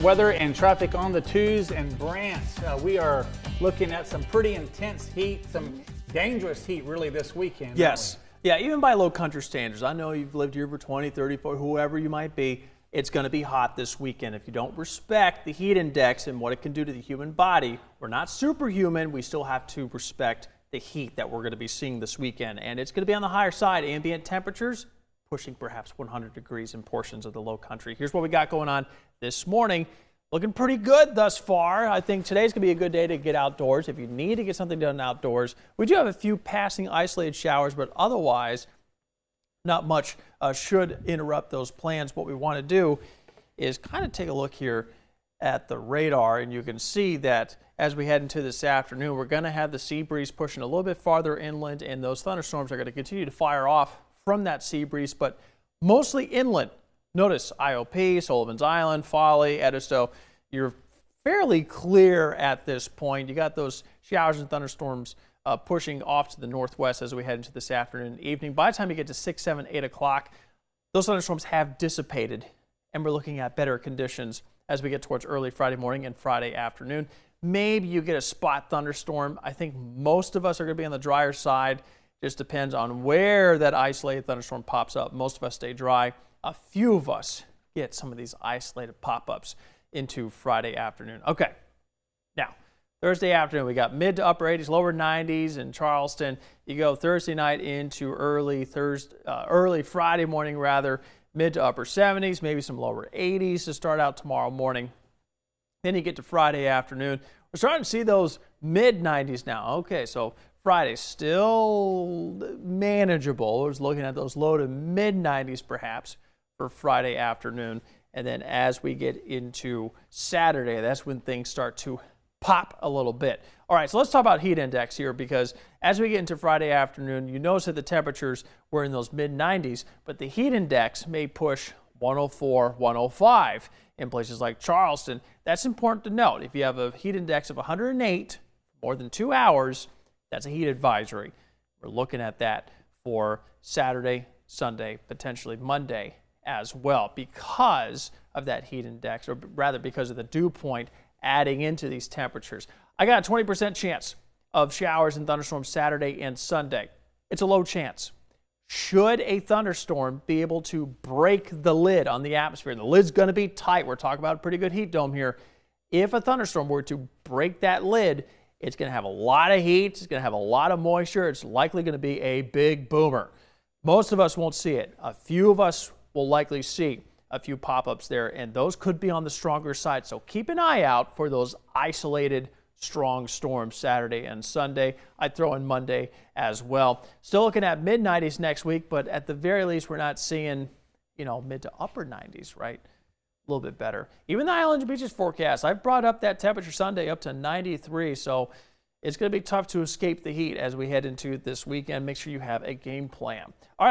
Weather and traffic on the twos and Brants. We are looking at some pretty intense heat, some dangerous heat really this weekend. Yes. Yeah, even by low country standards. I know you've lived here for 20, 30, 40, whoever you might be. It's going to be hot this weekend. If you don't respect the heat index and what it can do to the human body, we're not superhuman. We still have to respect the heat that we're going to be seeing this weekend. And it's going to be on the higher side. Ambient temperatures pushing perhaps 100 degrees in portions of the low country. Here's what we got going on this morning. Looking pretty good thus far. I think today's going to be a good day to get outdoors. If you need to get something done outdoors, we do have a few passing isolated showers, but otherwise not much should interrupt those plans. What we want to do is kind of take a look here at the radar, and you can see that as we head into this afternoon, we're going to have the sea breeze pushing a little bit farther inland, and those thunderstorms are going to continue to fire off from that sea breeze, but mostly inland. Notice IOP, Sullivan's Island, Folly, Edisto. You're fairly clear at this point. You got those showers and thunderstorms pushing off to the northwest as we head into this afternoon and evening. By the time you get to 6, 7, 8 o'clock, those thunderstorms have dissipated, and we're looking at better conditions as we get towards early Friday morning and Friday afternoon. Maybe you get a spot thunderstorm. I think most of us are going to be on the drier side. Just depends on where that isolated thunderstorm pops up. Most of us stay dry. A few of us get some of these isolated pop-ups into Friday afternoon. Okay, now Thursday afternoon we got mid to upper 80s, lower 90s in Charleston. You go Thursday night into early Friday morning rather, mid to upper 70s, maybe some lower 80s to start out tomorrow morning. Then you get to Friday afternoon. We're starting to see those mid 90s now. Okay, so Friday still manageable. I was looking at those low to mid 90s perhaps for Friday afternoon. And then as we get into Saturday, that's when things start to pop a little bit. All right, so let's talk about heat index here, because as we get into Friday afternoon, you notice that the temperatures were in those mid 90s, but the heat index may push 104, 105 in places like Charleston. That's important to note. If you have a heat index of 108, more than 2 hours, that's a heat advisory. We're looking at that for Saturday, Sunday, potentially Monday as well, because of that heat index, or rather because of the dew point adding into these temperatures. I got a 20% chance of showers and thunderstorms Saturday and Sunday. It's a low chance. Should a thunderstorm be able to break the lid on the atmosphere, the lid's going to be tight. We're talking about a pretty good heat dome here. If a thunderstorm were to break that lid, it's going to have a lot of heat. It's going to have a lot of moisture. It's likely going to be a big boomer. Most of us won't see it. A few of us will likely see a few pop-ups there, and those could be on the stronger side. So keep an eye out for those isolated strong storms Saturday and Sunday. I'd throw in Monday as well. Still looking at mid 90s next week, but at the very least, we're not seeing, mid to upper 90s, right? A little bit better. Even the Islands Beaches forecast, I've brought up that temperature Sunday up to 93, so it's going to be tough to escape the heat as we head into this weekend. Make sure you have a game plan. All right.